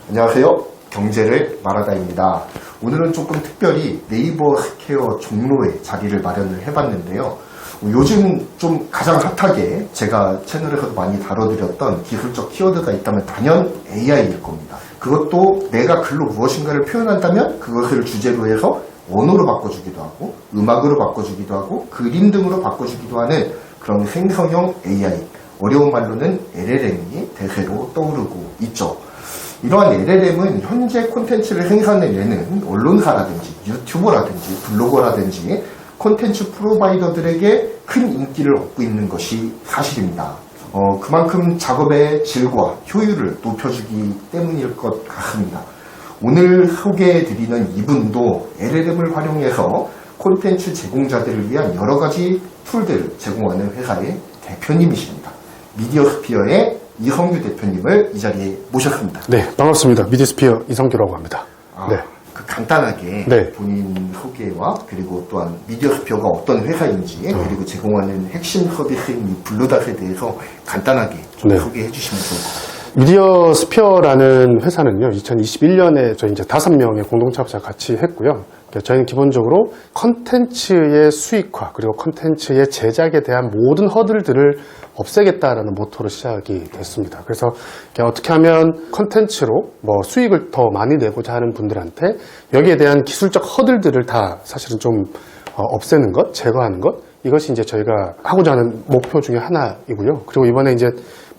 안녕하세요. 경제를 말하다입니다. 오늘은 조금 특별히 네이버 스퀘어 종로에 자리를 마련을 해봤는데요. 요즘 좀 가장 핫하게 제가 채널에서도 많이 다뤄드렸던 기술적 키워드가 있다면 단연 AI일 겁니다. 그것도 내가 글로 무엇인가를 표현한다면 그것을 주제로 해서 언어로 바꿔주기도 하고 음악으로 바꿔주기도 하고 그림 등으로 바꿔주기도 하는 그런 생성형 AI, 어려운 말로는 LLM이 대세로 떠오르고 있죠. 이러한 LLM은 현재 콘텐츠를 생산해내는 언론사라든지 유튜버라든지 블로거라든지 콘텐츠 프로바이더들에게 큰 인기를 얻고 있는 것이 사실입니다. 그만큼 작업의 질과 효율을 높여주기 때문일 것 같습니다. 오늘 소개해드리는 이분도 LLM을 활용해서 콘텐츠 제공자들을 위한 여러 가지 툴들을 제공하는 회사의 대표님이십니다. 미디어스피어의 이성규 대표님을 이 자리에 모셨습니다. 네, 반갑습니다. 미디어스피어 이성규라고 합니다. 네. 간단하게 네. 본인 소개와 그리고 또한 미디어스피어가 어떤 회사인지 그리고 제공하는 핵심 서비스인 이 블루닷에 대해서 간단하게 좀 소개해 주시면 좋을 것 같아요. 미디어스피어라는 회사는요, 2021년에 저희 이제 5명의 공동차업자 같이 했고요. 저희는 기본적으로 컨텐츠의 수익화 그리고 컨텐츠의 제작에 대한 모든 허들들을 없애겠다라는 모토로 시작이 됐습니다. 그래서 어떻게 하면 컨텐츠로 수익을 더 많이 내고자 하는 분들한테 여기에 대한 기술적 허들들을 다 사실은 좀 없애는 것, 제거하는 것, 이것이 이제 저희가 하고자 하는 목표 중에 하나이고요. 그리고 이번에 이제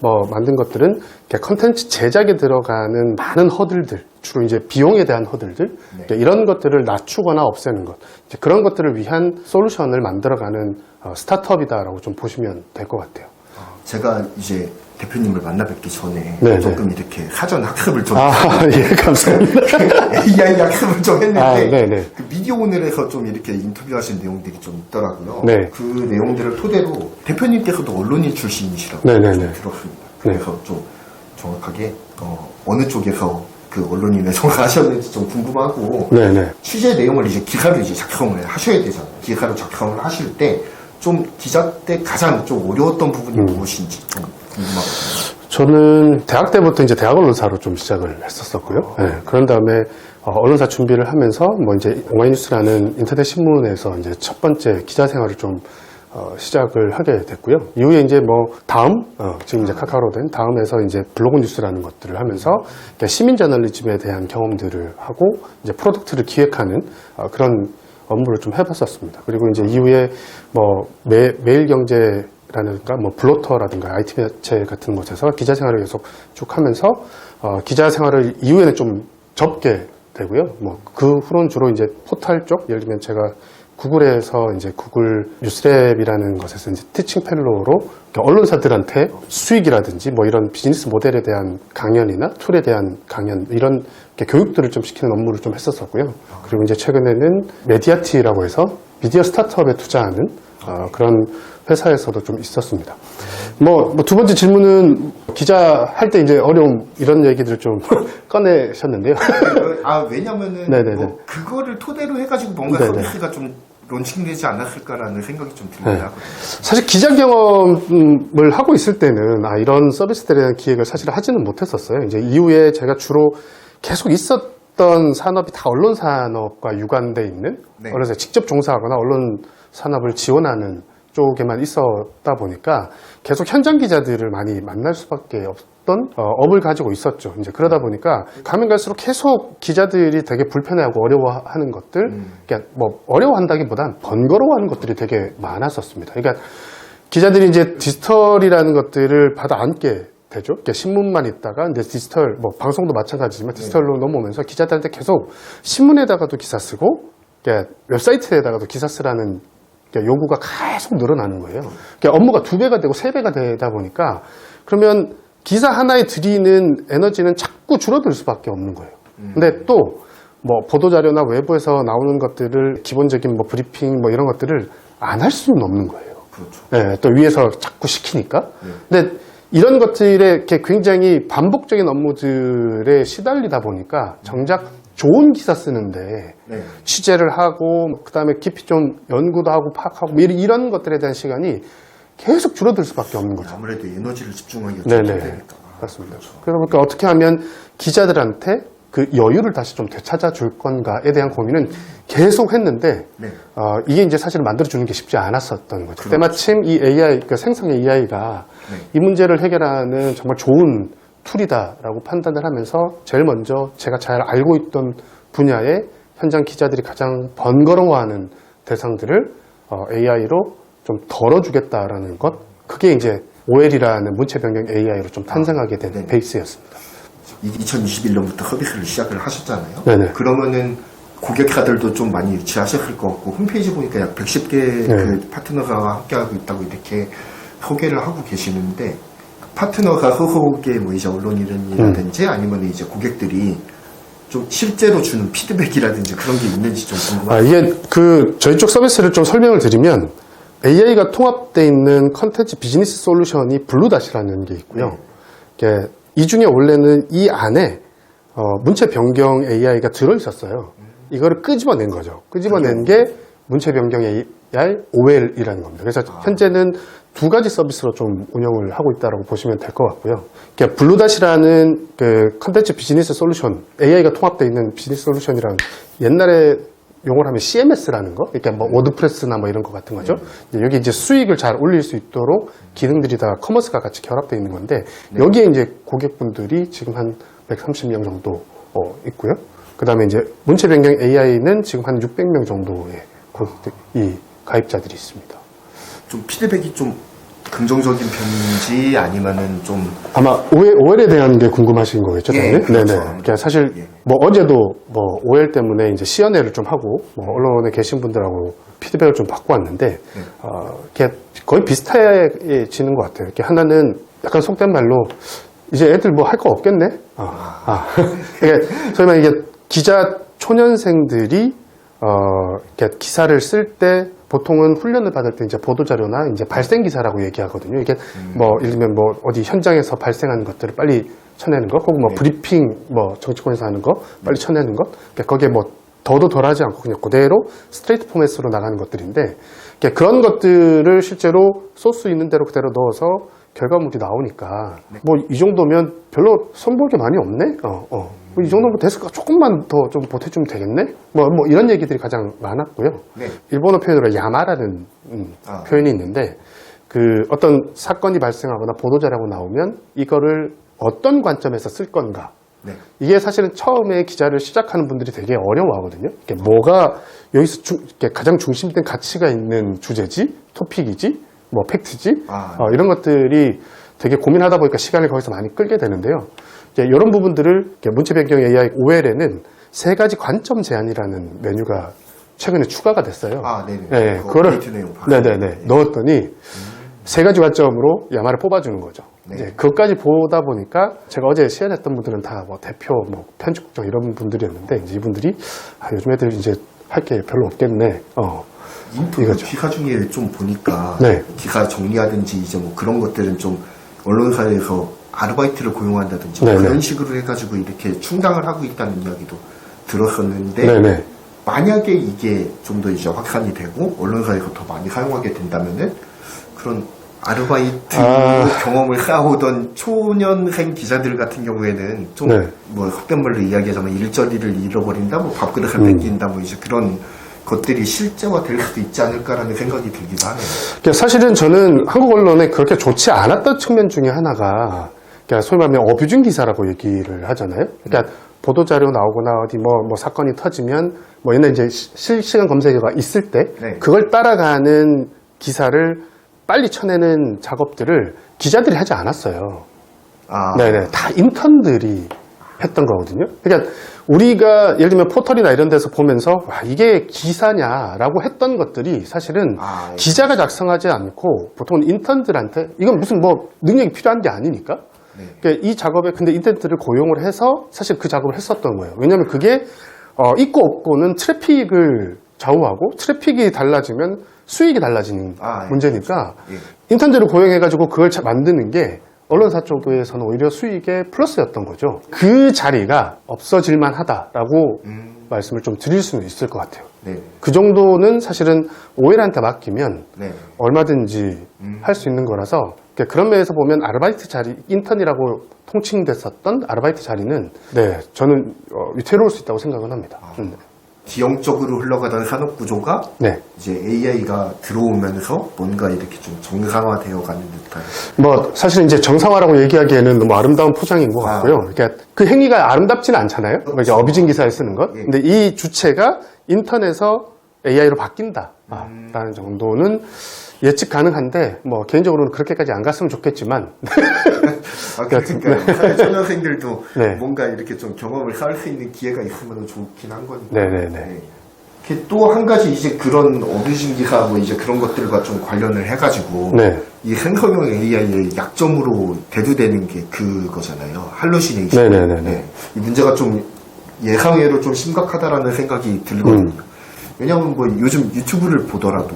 만든 것들은 컨텐츠 제작에 들어가는 많은 허들들, 주로 이제 비용에 대한 허들들, 이런 것들을 낮추거나 없애는 것, 이제 그런 것들을 위한 솔루션을 만들어가는 스타트업이다라고 좀 보시면 될 것 같아요. 제가 이제 대표님을 만나 뵙기 전에 네네. 조금 이렇게 사전 학습을 좀 예, 감사합니다. AI 학습을 좀 했는데 네네. 그 미디어 오늘에서 좀 이렇게 인터뷰하신 내용들이 좀 있더라고요. 네. 그 내용들을 토대로 대표님께서도 언론인 출신이시라고 네네네. 좀 들었습니다. 그래서 좀 정확하게 어느 쪽에서 그 언론인의 생활을 하셨는지 좀 궁금하고 네네. 취재 내용을 이제 기사로 이제 작성을 하셔야 되잖아요. 기사로 작성을 하실 때 좀 기자 때 가장 좀 어려웠던 부분이 무엇인지 좀 궁금하거든요. 저는 대학 때부터 이제 대학 언론사로 좀 시작을 했었었고요. 네, 그런 다음에 언론사 준비를 하면서 이제 오마이뉴스라는 인터넷 신문에서 이제 첫 번째 기자 생활을 좀 시작을 하게 됐고요. 이후에 이제 지금 이제 카카오로 된 다음에서 이제 블로그 뉴스라는 것들을 하면서 시민 저널리즘에 대한 경험들을 하고 이제 프로덕트를 기획하는 그런 업무를 좀 해봤었습니다. 그리고 이제 이후에 매일경제라든가 블로터라든가 IT 매체 같은 곳에서 기자 생활을 계속 쭉 하면서 기자 생활을 이후에는 좀 접게 되고요. 그 후로는 주로 이제 포털 쪽, 예를 들면 제가 구글에서 이제 구글 뉴스랩이라는 것에서 이제 티칭 펠로우로 언론사들한테 수익이라든지 이런 비즈니스 모델에 대한 강연이나 툴에 대한 강연, 이런 교육들을 좀 시키는 업무를 좀 했었었고요. 그리고 이제 최근에는 메디아티라고 해서 미디어 스타트업에 투자하는 그런 회사에서도 좀 있었습니다. 두 번째 질문은 기자 할 때 이제 어려움 이런 얘기들을 좀 꺼내셨는데요. 왜냐면은 그거를 토대로 해가지고 뭔가 서비스가 좀 론칭되지 않았을까라는 생각이 좀 들긴 하거든요. 사실 기자 경험을 하고 있을 때는 이런 서비스들에 대한 기획을 사실 하지는 못했었어요. 이제 이후에 제가 주로 계속 있었던 산업이 다 언론 산업과 유관돼 있는, 그래서 직접 종사하거나 언론 산업을 지원하는 쪽에만 있었다 보니까 계속 현장 기자들을 많이 만날 수밖에 없던 업을 가지고 있었죠. 이제 그러다 보니까 가면 갈수록 계속 기자들이 되게 불편해하고 어려워하는 것들, 그러니까 어려워한다기보단 번거로워하는 것들이 되게 많았었습니다. 그러니까 기자들이 이제 디지털이라는 것들을 받아 안게 되죠. 그러니까 신문만 있다가 이제 디지털, 방송도 마찬가지지만 디지털로 넘어오면서 기자들한테 계속 신문에다가도 기사 쓰고, 그러니까 웹사이트에다가도 기사 쓰라는 요구가 계속 늘어나는 거예요. 그러니까 업무가 2배가 되고 3배가 되다 보니까 그러면 기사 하나에 들이는 에너지는 자꾸 줄어들 수밖에 없는 거예요. 근데 또 보도자료나 외부에서 나오는 것들을 기본적인 브리핑 이런 것들을 안 할 수는 없는 거예요. 그렇죠. 네, 또 위에서 자꾸 시키니까. 근데 이런 것들에 굉장히 반복적인 업무들에 시달리다 보니까 정작 좋은 기사 쓰는데 취재를 하고 그다음에 깊이 좀 연구도 하고 파악하고 이런 것들에 대한 시간이 계속 줄어들 수밖에 없는 거죠. 아무래도 에너지를 집중하기가 네네. 좀 힘드니까. 같습니다. 그러다 보니까 어떻게 하면 기자들한테 그 여유를 다시 좀 되찾아 줄 건가에 대한 고민은 계속 했는데, 네. 이게 이제 사실 만들어주는 게 쉽지 않았었던 거죠. 그렇죠. 때마침 이 AI, 그 생성 AI가 네. 이 문제를 해결하는 정말 좋은 툴이다라고 판단을 하면서 제일 먼저 제가 잘 알고 있던 분야의 현장 기자들이 가장 번거로워하는 대상들을 AI로 좀 덜어주겠다라는 것, 그게 이제 OL이라는 문체 변경 AI로 좀 탄생하게 된 네. 베이스였습니다. 2021년부터 협의를 시작을 하셨잖아요. 네네. 그러면은 고객사들도 좀 많이 유치하셨을 것 같고, 홈페이지 보니까 약 110개 네. 그 파트너가 함께하고 있다고 이렇게 소개를 하고 계시는데, 파트너가 후속의 뭐 이제 언론이라든지 아니면 이제 고객들이 좀 실제로 주는 피드백이라든지 그런 게 있는지 좀 궁금합니다. 이게 저희 쪽 서비스를 좀 설명을 드리면 AI가 통합되어 있는 컨텐츠 비즈니스 솔루션이 블루닷이라는 게 있고요. 이게 이 중에 원래는 이 안에 문체 변경 AI가 들어있었어요. 이거를 끄집어낸 거죠. 끄집어낸 게 문체 변경 AI OL이라는 겁니다. 그래서 현재는 두 가지 서비스로 좀 운영을 하고 있다고 보시면 될 것 같고요. 그러니까 블루닷이라는 그 컨텐츠 비즈니스 솔루션, AI가 통합되어 있는 비즈니스 솔루션이랑 옛날에 용어를 하면 CMS라는 거, 그러니까 뭐 워드프레스나 뭐 이런 거 같은 거죠. 여기 이제 수익을 잘 올릴 수 있도록 기능들이 다 커머스가 같이 결합되어 있는 건데, 여기에 이제 고객분들이 지금 한 130명 정도 있고요. 그 다음에 이제 문체 변경 AI는 지금 한 600명 정도의 고객들이 가입자들이 있습니다. 좀 피드백이 좀 긍정적인 편인지 아니면은 좀 아마 OL에 대한 게 궁금하신 거겠죠, 예, 당연히? 그렇죠. 네네. 그러니까 사실 예. 뭐 어제도 뭐 OL 때문에 이제 시연회를 좀 하고 뭐 언론에 계신 분들하고 피드백을 좀 받고 왔는데, 이렇게 거의 비슷해지는 것 같아요. 이렇게 하나는 약간 속된 말로 이제 애들 뭐 할 거 없겠네? 이게 소위 말해 이게 기자 초년생들이 이렇게 기사를 쓸 때 보통은 훈련을 받을 때 이제 보도자료나 이제 발생 기사라고 얘기하거든요. 이게 뭐, 예를 들면 뭐 어디 현장에서 발생하는 것들을 빨리 쳐내는 거, 혹은 뭐 브리핑, 뭐 정치권에서 하는 거, 빨리 쳐내는 것. 그러니까 거기에 뭐 더도 덜하지 않고 그냥 그대로 스트레이트 포맷으로 나가는 것들인데, 그러니까 그런 것들을 실제로 소스 있는 대로 그대로 넣어서 결과물이 나오니까 뭐 이 정도면 별로 손볼 게 많이 없네? 뭐 이 정도면 데스크가 조금만 더 좀 보태주면 되겠네? 뭐 이런 얘기들이 가장 많았고요. 네. 일본어 표현으로 야마라는 표현이 있는데, 그 어떤 사건이 발생하거나 보도자료가 나오면 이거를 어떤 관점에서 쓸 건가? 네. 이게 사실은 처음에 기자를 시작하는 분들이 되게 어려워하거든요. 이게 뭐가 여기서 이게 가장 중심된 가치가 있는 주제지, 토픽이지, 뭐 팩트지, 이런 것들이 되게 고민하다 보니까 시간을 거기서 많이 끌게 되는데요. 이제 이런 부분들을 문체 변경 AI OL에는 3가지 관점 제안이라는 메뉴가 최근에 추가가 됐어요. 네네. 네, 그거를 네네네 넣었더니 3가지 관점으로 야마를 뽑아주는 거죠. 네. 이제 그것까지 보다 보니까 제가 어제 시연했던 분들은 다 뭐 대표, 뭐 편집국장 이런 분들이었는데, 이제 이분들이 요즘 애들 이제 할 게 별로 없겠네. 인터뷰 기사 중에 좀 보니까 네. 기사 정리하든지 이제 뭐 그런 것들은 좀 언론사에서 아르바이트를 고용한다든지 네네. 그런 식으로 해가지고 이렇게 충당을 하고 있다는 이야기도 들었었는데, 네네. 만약에 이게 좀 더 이제 확산이 되고 언론사에서 더 많이 사용하게 된다면은 그런 아르바이트 경험을 쌓아오던 초년생 기자들 같은 경우에는 좀 네. 뭐 속된 말로 이야기하자면 일자리를 잃어버린다, 뭐 밥그릇을 뺏긴다, 뭐 이제 그런 것들이 실제화 될 수도 있지 않을까라는 생각이 들기도 하네요. 그러니까 사실은 저는 한국 언론에 그렇게 좋지 않았던 측면 중에 하나가, 그러니까 소위 말하면 어뷰징 기사라고 얘기를 하잖아요. 그러니까 보도자료 나오거나 어디 뭐 사건이 터지면 뭐 옛날 이제 실시간 검색어가 있을 때 네. 그걸 따라가는 기사를 빨리 쳐내는 작업들을 기자들이 하지 않았어요. 네네. 다 인턴들이 했던 거거든요. 그러니까 우리가 예를 들면 포털이나 이런 데서 보면서 와, 이게 기사냐라고 했던 것들이 사실은 기자가 작성하지 않고 보통은 인턴들한테, 이건 무슨 뭐 능력이 필요한 게 아니니까. 네. 그러니까 이 작업에 근데 인턴들을 고용을 해서 사실 그 작업을 했었던 거예요. 왜냐하면 그게 있고 없고는 트래픽을 좌우하고, 트래픽이 달라지면 수익이 달라지는 문제니까 예. 인턴들을 고용해가지고 그걸 만드는 게 언론사 쪽에서는 오히려 수익의 플러스였던 거죠. 그 자리가 없어질만 하다라고 말씀을 좀 드릴 수는 있을 것 같아요. 네. 그 정도는 사실은 OL한테 맡기면 네. 얼마든지 할 수 있는 거라서 그런 면에서 보면 아르바이트 자리, 인턴이라고 통칭됐었던 아르바이트 자리는 네, 저는 위태로울 수 있다고 생각은 합니다. 지형적으로 흘러가던 산업 구조가 네. 이제 AI가 들어오면서 뭔가 이렇게 좀 정상화되어 가는 듯한. 뭐 사실 이제 정상화라고 얘기하기에는 너무 아름다운 포장인 것 같고요. 그러니까 그 행위가 아름답지는 않잖아요. 이제 어비진 기사에 쓰는 것. 예. 근데 이 주체가 인턴에서 AI로 바뀐다라는 정도는 예측 가능한데 뭐 개인적으로는 그렇게까지 안 갔으면 좋겠지만 그러니까요. 사회초년생들도 네. 뭔가 이렇게 좀 경험을 쌓을 수 있는 기회가 있으면 좋긴 한 거니까. 네네네. 또 한 가지 이제 그런 어뷰징 기사 뭐 이제 그런 것들과 좀 관련을 해가지고 네. 이 생성형 AI의 약점으로 대두되는 게 그거잖아요. 할루시네이션. 네네네네. 이 문제가 좀 예상외로 좀 심각하다라는 생각이 들거든요. 왜냐하면 뭐 요즘 유튜브를 보더라도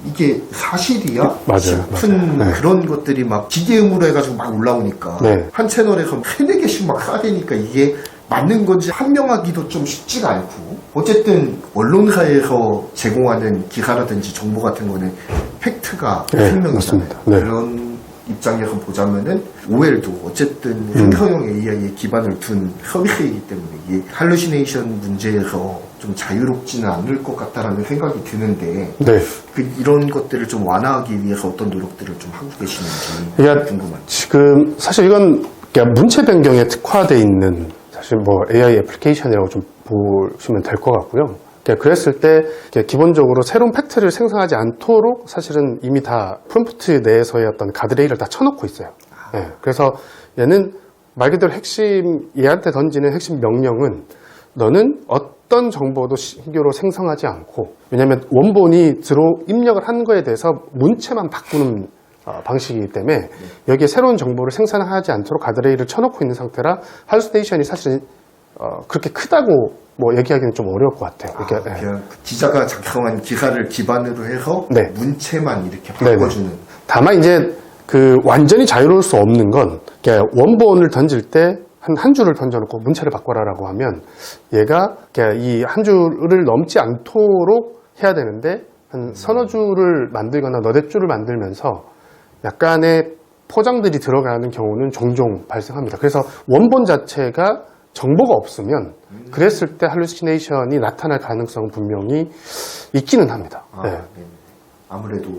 이게 사실이야? 맞아요, 싶은 맞아요. 네. 그런 것들이 막 기계음으로 해가지고 막 올라오니까 네. 한 채널에서 3-4개씩 막 쏴대니까 이게 맞는 건지 판명하기도 좀 쉽지가 않고 어쨌든 언론사에서 제공하는 기사라든지 정보 같은 거는 팩트가 네, 생명이잖아요. 맞습니다. 네. 그런 입장에서 보자면은 OL도 어쨌든 생성형 AI에 기반을 둔 서비스이기 때문에 이 할루시네이션 문제에서 좀 자유롭지는 않을 것 같다라는 생각이 드는데 네. 이런 것들을 좀 완화하기 위해서 어떤 노력들을 좀 하고 계시는지 그러니까 궁금합니다. 지금 사실 이건 그냥 문체 변경에 특화되어 있는 사실 뭐 AI 애플리케이션이라고 좀 보시면 될 것 같고요. 그랬을 때 기본적으로 새로운 팩트를 생성하지 않도록 사실은 이미 다 프롬프트 내에서의 어떤 가드레일을 다 쳐놓고 있어요. 예, 그래서 얘는 말 그대로 핵심, 얘한테 던지는 핵심 명령은 너는 어떤 정보도 신규로 생성하지 않고, 왜냐하면 원본이 입력을 한 거에 대해서 문체만 바꾸는 방식이기 때문에 여기에 새로운 정보를 생산하지 않도록 가드레일을 쳐놓고 있는 상태라 할루시네이션이 사실 그렇게 크다고 뭐 얘기하기는 좀 어려울 것 같아요. 그러니까, 그냥 기자가 작성한 기사를 기반으로 해서 네. 문체만 이렇게 네네. 바꿔주는. 다만 이제 그 완전히 자유로울 수 없는 건 원본을 던질 때 한 줄을 던져놓고 문체를 바꿔라라고 하면 얘가 이 한 줄을 넘지 않도록 해야 되는데 한 서너 줄을 만들거나 너댓 줄을 만들면서 약간의 포장들이 들어가는 경우는 종종 발생합니다. 그래서 원본 자체가 정보가 없으면 그랬을 때 할루시네이션이 나타날 가능성은 분명히 있기는 합니다. 네. 네. 아무래도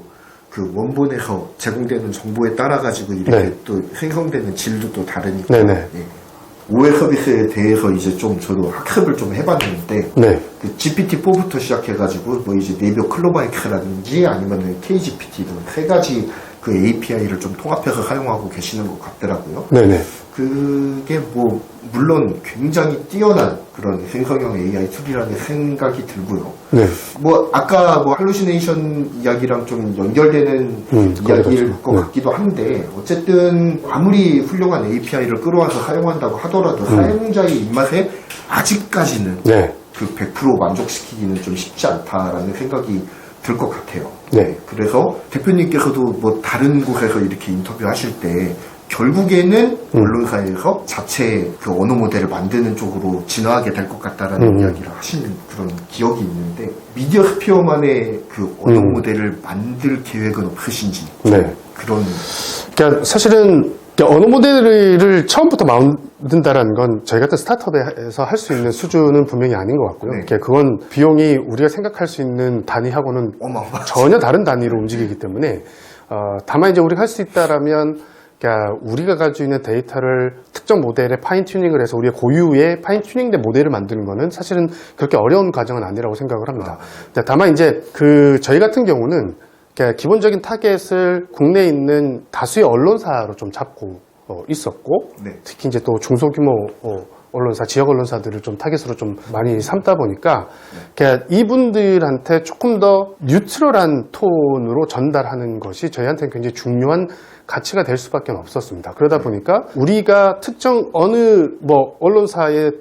그 원본에서 제공되는 정보에 따라 가지고 이렇게 네. 또 생성되는 질도 또 다르니까. 네네. 예. 오해 서비스에 대해서 이제 좀 저도 학습을 좀 해봤는데 네. 그 GPT-4부터 시작해가지고 뭐 이제 네이버 클로바이크라든지 아니면은 KGPT 등 세 가지 그 API를 좀 통합해서 사용하고 계시는 것 같더라고요. 네네. 그게 뭐 물론 굉장히 뛰어난 그런 생성형 AI 툴이라는 생각이 들고요. 네. 뭐 아까 뭐 할루시네이션 이야기랑 좀 연결되는 이야기일 그렇죠. 것 같기도 한데 어쨌든 아무리 훌륭한 API를 끌어와서 사용한다고 하더라도 사용자의 입맛에 아직까지는 네. 그 100% 만족시키기는 좀 쉽지 않다라는 생각이 들 것 같아요. 네. 그래서 대표님께서도 뭐 다른 곳에서 이렇게 인터뷰 하실 때 결국에는 언론사에서 자체 그 언어 모델을 만드는 쪽으로 진화하게 될 것 같다라는 이야기를 하시는 그런 기억이 있는데 미디어 스피어만의 그 언어 모델을 만들 계획은 없으신지 네. 그런 그러니까 사실은 언어 모델을 처음부터 만든다라는 건 저희 같은 스타트업에서 할 수 있는 수준은 분명히 아닌 것 같고요. 네. 그러니까 그건 비용이 우리가 생각할 수 있는 단위하고는 어마어마하죠. 전혀 다른 단위로 움직이기 때문에 다만 이제 우리가 할 수 있다라면 그러니까 우리가 가지고 있는 데이터를 특정 모델에 파인 튜닝을 해서 우리의 고유의 파인 튜닝된 모델을 만드는 거는 사실은 그렇게 어려운 과정은 아니라고 생각을 합니다. 다만 이제 저희 같은 경우는 그러니까 기본적인 타겟을 국내에 있는 다수의 언론사로 좀 잡고 있었고 네. 특히 이제 또 중소규모 언론사, 지역 언론사들을 좀 타겟으로 좀 많이 삼다 보니까 그러니까 이분들한테 조금 더 뉴트럴한 톤으로 전달하는 것이 저희한테는 굉장히 중요한 가치가 될 수밖에 없었습니다. 그러다 보니까 우리가 특정 어느 뭐 언론사의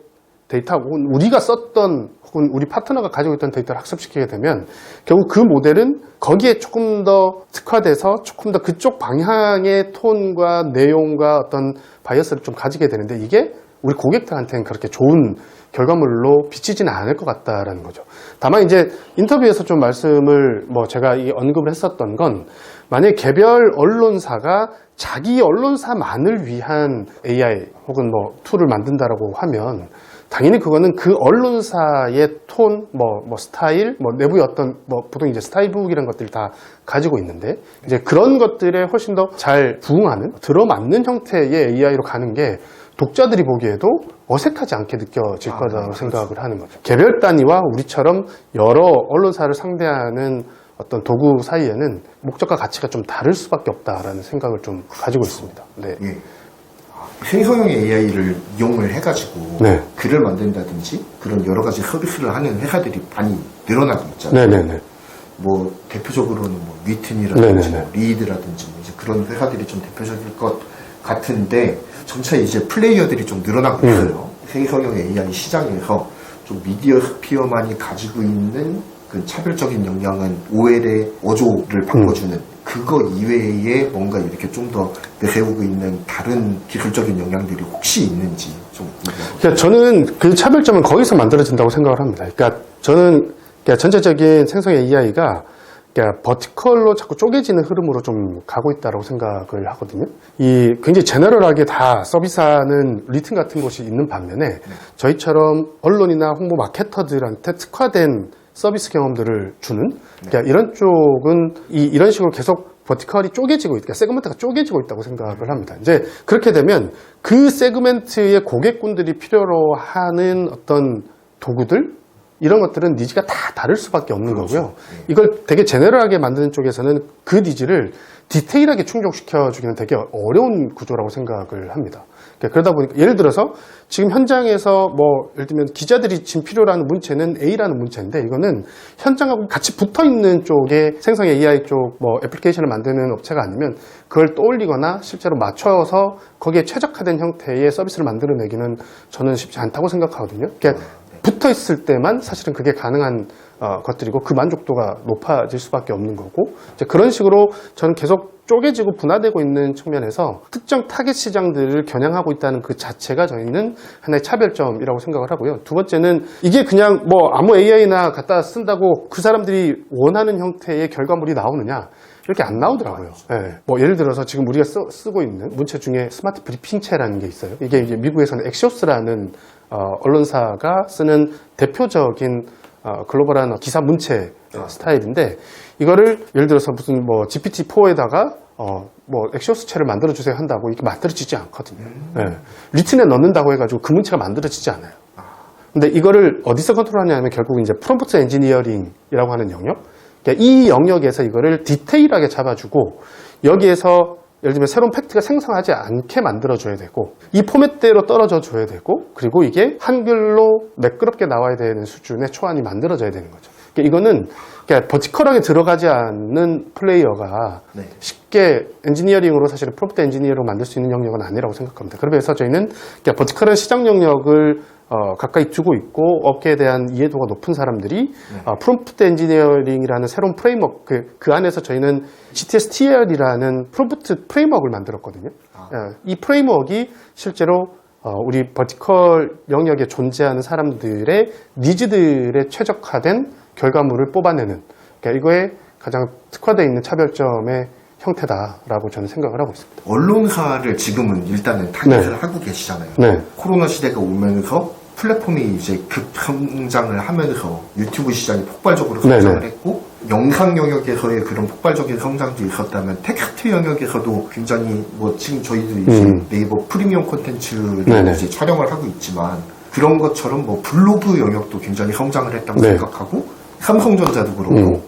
데이터 혹은 우리가 썼던 혹은 우리 파트너가 가지고 있던 데이터를 학습시키게 되면 결국 그 모델은 거기에 조금 더 특화돼서 조금 더 그쪽 방향의 톤과 내용과 어떤 바이어스를 좀 가지게 되는데 이게 우리 고객들한테는 그렇게 좋은 결과물로 비치지는 않을 것 같다라는 거죠. 다만 이제 인터뷰에서 좀 말씀을 제가 이 언급을 했었던 건 만약에 개별 언론사가 자기 언론사만을 위한 AI 혹은 툴을 만든다라고 하면 당연히 그거는 그 언론사의 톤, 스타일, 내부의 어떤, 보통 이제 스타일북이라는 것들을 다 가지고 있는데, 이제 그런 것들에 훨씬 더 잘 부응하는, 들어맞는 형태의 AI로 가는 게 독자들이 보기에도 어색하지 않게 느껴질 거라고 생각을 하는 거죠. 개별 단위와 우리처럼 여러 언론사를 상대하는 어떤 도구 사이에는 목적과 가치가 좀 다를 수밖에 없다라는 생각을 좀 가지고 있습니다. 네. 예. 생성형 AI를 이용을 해가지고 네. 글을 만든다든지 그런 여러 가지 서비스를 하는 회사들이 많이 늘어나고 있잖아요. 네네네. 대표적으로는 위튼이라든지 네네네. 리드라든지 이제 그런 회사들이 좀 대표적일 것 같은데 점차 이제 플레이어들이 좀 늘어나고 있어요. 생성형 AI 시장에서 좀 미디어 스피어만이 가지고 있는 그 차별적인 역량은 OL의 어조를 바꿔주는 그거 이외에 뭔가 이렇게 좀 더 내세우고 있는 다른 기술적인 역량들이 혹시 있는지 좀 궁금합니다. 그러니까 저는 그 차별점은 거기서 만들어진다고 생각을 합니다. 그러니까 저는 전체적인 생성 AI가 버티컬로 자꾸 쪼개지는 흐름으로 좀 가고 있다고 생각을 하거든요. 이 굉장히 제너럴하게 다 서비스하는 리튼 같은 곳이 있는 반면에 저희처럼 언론이나 홍보 마케터들한테 특화된 서비스 경험들을 주는 그러니까 이런 쪽은 이런 식으로 계속 버티컬이 쪼개지고 있다, 세그먼트가 쪼개지고 있다고 생각을 합니다. 이제 그렇게 되면 그 세그멘트의 고객군들이 필요로 하는 어떤 도구들 이런 것들은 니즈가 다 다를 수밖에 없는 거고요. 이걸 되게 제너럴하게 만드는 쪽에서는 그 니즈를 디테일하게 충족시켜주기는 되게 어려운 구조라고 생각을 합니다. 그러다 보니까 예를 들어서 지금 현장에서 예를 들면 기자들이 지금 필요로 하는 문체는 A라는 문체인데 이거는 현장하고 같이 붙어있는 쪽에 생성 AI 쪽 애플리케이션을 만드는 업체가 아니면 그걸 떠올리거나 실제로 맞춰서 거기에 최적화된 형태의 서비스를 만들어내기는 저는 쉽지 않다고 생각하거든요. 그러니까 붙어 있을 때만 사실은 그게 가능한 것들이고 그 만족도가 높아질 수밖에 없는 거고 이제 그런 식으로 저는 계속 쪼개지고 분화되고 있는 측면에서 특정 타겟 시장들을 겨냥하고 있다는 그 자체가 저희는 하나의 차별점이라고 생각을 하고요. 두 번째는 이게 그냥 아무 AI나 갖다 쓴다고 그 사람들이 원하는 형태의 결과물이 나오느냐 이렇게 안 나오더라고요. 네. 예를 들어서 지금 우리가 쓰고 있는 문체 중에 스마트 브리핑체라는 게 있어요. 이게 이제 미국에서는 엑시오스라는 언론사가 쓰는 대표적인 글로벌한 기사 문체 스타일인데 이거를 예를 들어서 무슨 GPT-4에다가 엑시오스체를 만들어주세요 한다고 이렇게 만들어지지 않거든요. 네. 리튼에 넣는다고 해가지고 그 문체가 만들어지지 않아요. 근데 이거를 어디서 컨트롤하냐면 결국 이제 프롬프트 엔지니어링이라고 하는 영역. 그러니까 이 영역에서 이거를 디테일하게 잡아주고 여기에서 예를 들면 새로운 팩트가 생성하지 않게 만들어줘야 되고 이 포맷대로 떨어져 줘야 되고 그리고 이게 한글로 매끄럽게 나와야 되는 수준의 초안이 만들어져야 되는 거죠. 그러니까 이거는 버티컬하게 들어가지 않는 플레이어가 쉽게 엔지니어링으로 사실은 프롬프트 엔지니어로 만들 수 있는 영역은 아니라고 생각합니다. 그래서 저희는 버티컬한 시장 영역을 가까이 두고 있고 업계에 대한 이해도가 높은 사람들이 프롬프트 엔지니어링이라는 새로운 프레임워크 그 안에서 저희는 GTS-TL이라는 프롬프트 프레임워크를 만들었거든요. 이 프레임워크가 실제로 우리 버티컬 영역에 존재하는 사람들의 니즈들에 최적화된 결과물을 뽑아내는 그러니까 이거에 가장 특화되어 있는 차별점의 형태다라고 저는 생각을 하고 있습니다. 언론사를 지금은 일단은 타겟을 하고 계시잖아요. 네. 코로나 시대가 오면서 플랫폼이 이제 급성장을 하면서 유튜브 시장이 폭발적으로 성장을 했고 영상 영역에서의 그런 폭발적인 성장도 있었다면 텍스트 영역에서도 굉장히 지금 저희도 이제 네이버 프리미엄 콘텐츠를 이제 촬영을 하고 있지만 그런 것처럼 블로그 영역도 굉장히 성장을 했다고 생각하고 삼성전자도 그렇고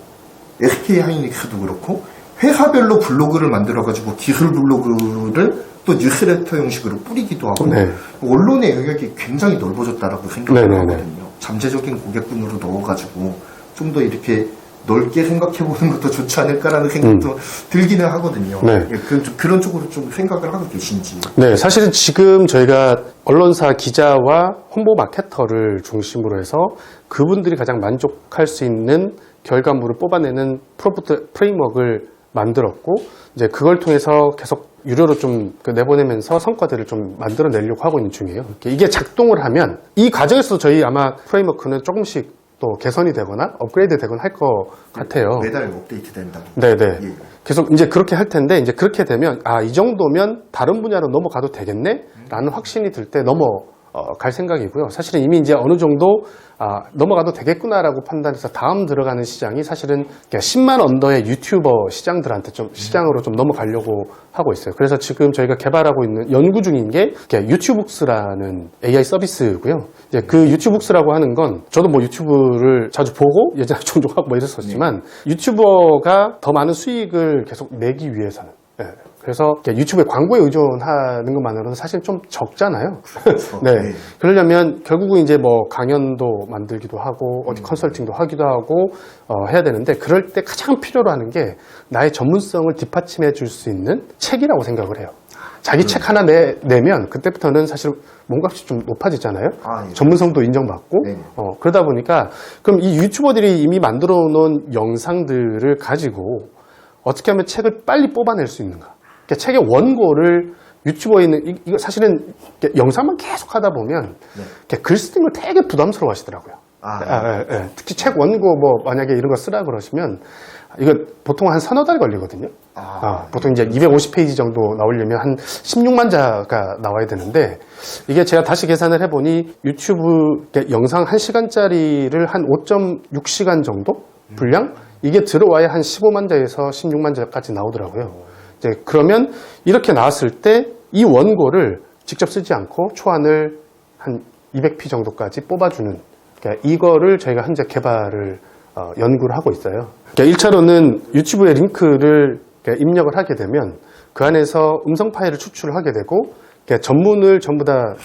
SK하이닉스도 그렇고 회사별로 블로그를 만들어가지고 기술 블로그를 또 뉴스레터 형식으로 뿌리기도 하고 언론의 영역이 굉장히 넓어졌다라고 생각을 하거든요. 잠재적인 고객군으로 넣어가지고 좀 더 이렇게 넓게 생각해보는 것도 좋지 않을까라는 생각도 들기는 하거든요. 그런 쪽으로 좀 생각을 하고 계신지. 네, 사실은 지금 저희가 언론사 기자와 홍보 마케터를 중심으로 해서 그분들이 가장 만족할 수 있는 결과물을 뽑아내는 프롬프트 프레임워크를 만들었고 이제 그걸 통해서 계속 유료로 좀 내보내면서 성과들을 좀 만들어내려고 하고 있는 중이에요. 이게 작동을 하면 이 과정에서 저희 아마 프레임워크는 조금씩 또 개선이 되거나 업그레이드 되거나 할 것 같아요. 매달 업데이트 된다고. 네네. 예. 계속 이제 그렇게 할 텐데, 이제 그렇게 되면, 이 정도면 다른 분야로 넘어가도 되겠네? 라는 확신이 들 때 넘어갈 생각이고요. 사실은 이미 이제 어느 정도, 넘어가도 되겠구나라고 판단해서 다음 들어가는 시장이 사실은 10만 언더의 유튜버 시장들한테 시장으로 좀 넘어가려고 하고 있어요. 그래서 지금 저희가 개발하고 있는 연구 중인 게 유튜북스라는 AI 서비스고요. 이제 그 유튜북스라고 하는 건 저도 뭐 유튜브를 자주 보고 예전에 종종 하고 뭐 이랬었지만 유튜버가 더 많은 수익을 계속 내기 위해서는 그래서 유튜브에 광고에 의존하는 것만으로는 사실 좀 적잖아요. 네. 그러려면 결국은 이제 뭐 강연도 만들기도 하고 어디 컨설팅도 하기도 하고 해야 되는데 그럴 때 가장 필요로 하는 게 나의 전문성을 뒷받침해 줄 수 있는 책이라고 생각을 해요. 자기 책 하나 내면 그때부터는 사실 몸값이 좀 높아지잖아요. 예. 전문성도 인정받고 네. 그러다 보니까 그럼 이 유튜버들이 이미 만들어 놓은 영상들을 가지고 어떻게 하면 책을 빨리 뽑아낼 수 있는가? 그러니까 책의 원고를 유튜버에 있는 이거 사실은 영상만 계속 하다 보면 글 쓰는 걸 되게 부담스러워 하시더라고요. 특히 책 원고 뭐 만약에 이런 거 쓰라 그러시면 이거 보통 한 서너 달 걸리거든요. 보통 이제 250페이지 정도 나오려면 한 16만 자가 나와야 되는데 이게 제가 다시 계산을 해보니 유튜브 영상 1시간짜리를 한 5.6시간 정도 분량? 이게 들어와야 한 15만 자에서 16만 자까지 나오더라고요. 이제 그러면 이렇게 나왔을 때 이 원고를 직접 쓰지 않고 초안을 한 200피 정도까지 뽑아주는 이거를 저희가 현재 개발을 연구를 하고 있어요. 1차로는 유튜브에 링크를 입력을 하게 되면 그 안에서 음성 파일을 추출을 하게 되고 전문을 전부 다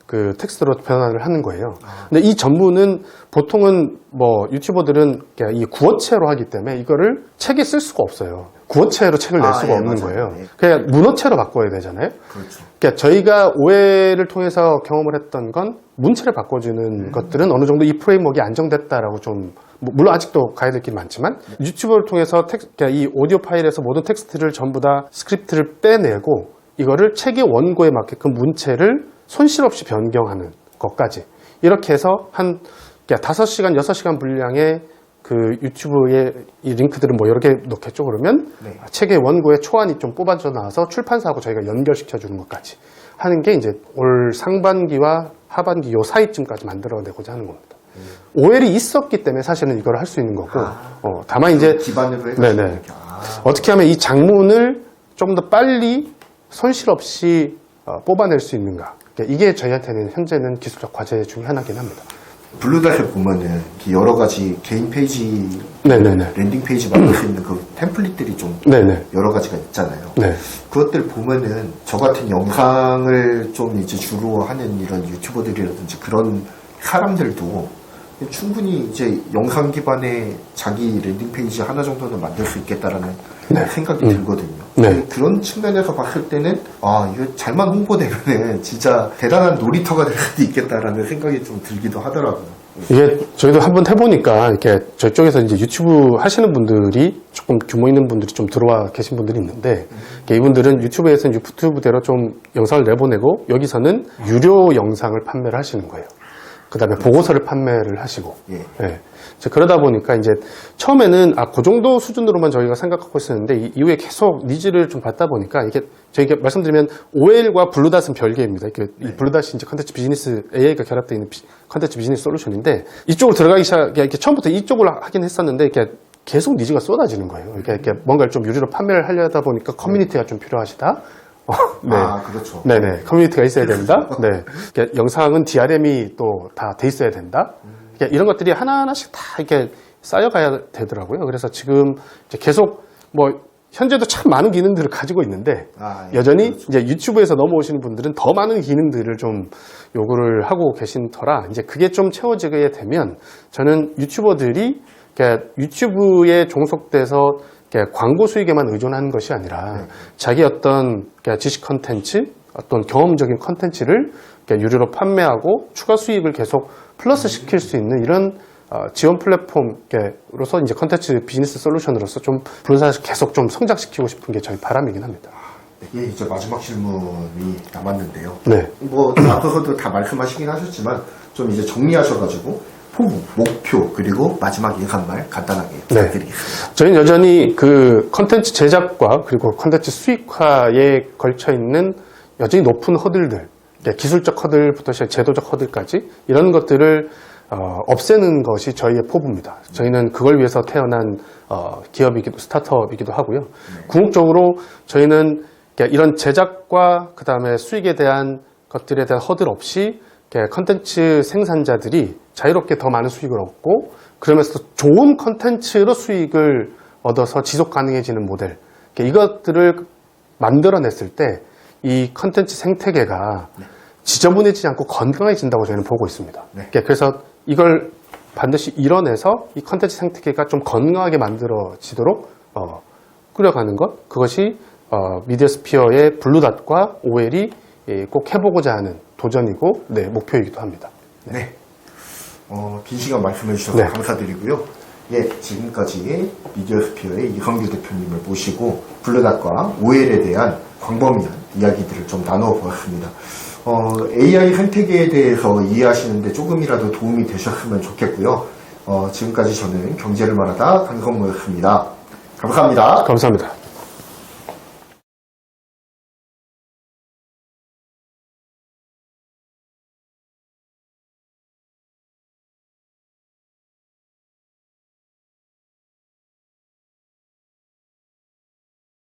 그 텍스트로 변환을 하는 거예요. 근데 이 전문은 보통은 뭐 유튜버들은 이 구어체로 하기 때문에 이거를 책에 쓸 수가 없어요. 구어체로 책을 낼 수가 없는 거예요. 그냥 문어체로 바꿔야 되잖아요. 그렇죠. 그러니까 저희가 오해를 통해서 경험을 했던 건 문체를 바꿔주는 것들은 어느 정도 이 프레임워크가 안정됐다라고 좀 물론 아직도 가야 될 길이 많지만 유튜브를 통해서 그러니까 이 오디오 파일에서 모든 텍스트를 전부 다 스크립트를 빼내고 이거를 책의 원고에 맞게끔 문체를 손실 없이 변경하는 것까지 이렇게 해서 한 5시간, 6시간 분량의 그 유튜브에 이 링크들을 뭐 여러 개 넣겠죠. 그러면 책의 원고에 초안이 좀 뽑아져 나와서 출판사하고 저희가 연결시켜 주는 것까지 하는 게 이제 올 상반기와 하반기 요 사이쯤까지 만들어내고자 하는 겁니다. 오해이 있었기 때문에 사실은 이걸 할 수 있는 거고 다만 이제 기반으로 해서 어떻게 하면 이 장문을 좀 더 빨리 손실 없이 뽑아낼 수 있는가. 이게 저희한테는 현재는 기술적 과제 중에 하나긴 합니다. 블루닷에 보면은 여러 가지 개인 페이지, 랜딩 페이지 만들 수 있는 그 템플릿들이 좀 여러 가지가 있잖아요. 그것들 보면은 저 같은 영상을 좀 이제 주로 하는 이런 유튜버들이라든지 그런 사람들도 충분히 이제 영상 기반의 자기 랜딩 페이지 하나 정도는 만들 수 있겠다라는 생각이 들거든요. 그런 측면에서 봤을 때는 이거 잘만 홍보되면은 진짜 대단한 놀이터가 될 수도 있겠다라는 생각이 좀 들기도 하더라고요. 이게 저희도 한번 해보니까 이렇게 저쪽에서 이제 유튜브 하시는 분들이 조금 규모 있는 분들이 좀 들어와 계신 분들이 있는데 이분들은 유튜브에서는 유튜브대로 좀 영상을 내보내고 여기서는 유료 영상을 판매를 하시는 거예요. 그 다음에 보고서를 판매를 하시고. 그러다 보니까 이제 처음에는 그 정도 수준으로만 저희가 생각하고 있었는데 이후에 계속 니즈를 좀 받다 보니까 이게 저희가 말씀드리면 OL과 블루닷은 별개입니다. 이 블루닷이 이제 컨텐츠 비즈니스 AI가 결합되어 있는 컨텐츠 비즈니스 솔루션인데 이쪽으로 들어가기 이렇게 처음부터 이쪽으로 하긴 했었는데 이렇게 계속 니즈가 쏟아지는 거예요. 이렇게 뭔가를 좀 유료로 판매를 하려다 보니까 커뮤니티가 좀 필요하시다. 그렇죠. 커뮤니티가 있어야 된다. 영상은 DRM이 또 다 돼 있어야 된다. 이런 것들이 하나하나씩 다 이렇게 쌓여가야 되더라고요. 그래서 지금 이제 계속 현재도 참 많은 기능들을 가지고 있는데 여전히 이제 유튜브에서 넘어오시는 분들은 더 많은 기능들을 좀 요구를 하고 계신 터라 이제 그게 좀 채워지게 되면 저는 유튜버들이 유튜브에 종속돼서 광고 수익에만 의존하는 것이 아니라 자기 어떤 지식 컨텐츠, 어떤 경험적인 컨텐츠를 유료로 판매하고 추가 수익을 계속 플러스 시킬 수 있는 이런 지원 플랫폼으로서 이제 컨텐츠 비즈니스 솔루션으로서 좀 블루닷을 계속 좀 성장시키고 싶은 게 저희 바람이긴 합니다. 이게 이제 마지막 질문이 남았는데요. 네. 뭐 앞서서도 다 말씀하시긴 하셨지만 좀 이제 정리하셔가지고 포부, 목표 그리고 마지막 예감말 간단하게 부탁드리겠습니다. 저희는 여전히 그 컨텐츠 제작과 그리고 컨텐츠 수익화에 걸쳐 있는 여전히 높은 허들들, 기술적 허들부터 시작 제도적 허들까지 이런 것들을 없애는 것이 저희의 포부입니다. 저희는 그걸 위해서 태어난 기업이기도 스타트업이기도 하고요. 궁극적으로 저희는 이런 제작과 그 다음에 수익에 대한 것들에 대한 허들 없이 컨텐츠 생산자들이 자유롭게 더 많은 수익을 얻고 그러면서 좋은 컨텐츠로 수익을 얻어서 지속 가능해지는 모델 이것들을 만들어냈을 때 이 컨텐츠 생태계가 지저분해지지 않고 건강해진다고 저희는 보고 있습니다. 네. 그래서 이걸 반드시 이뤄내서 이 컨텐츠 생태계가 좀 건강하게 만들어지도록 꾸려가는 것 그것이 미디어스피어의 블루닷과 OL이 꼭 해보고자 하는 도전이고 목표이기도 합니다. 네. 긴 시간 말씀해 주셔서 네. 감사드리고요. 예, 지금까지 미디어스피어의 이성규 대표님을 모시고 블루닷과 OL에 대한 광범위한 이야기들을 좀 나눠보았습니다. AI 생태계에 대해서 이해하시는데 조금이라도 도움이 되셨으면 좋겠고요. 지금까지 저는 경제를 말하다 강성모였습니다. 감사합니다. 감사합니다.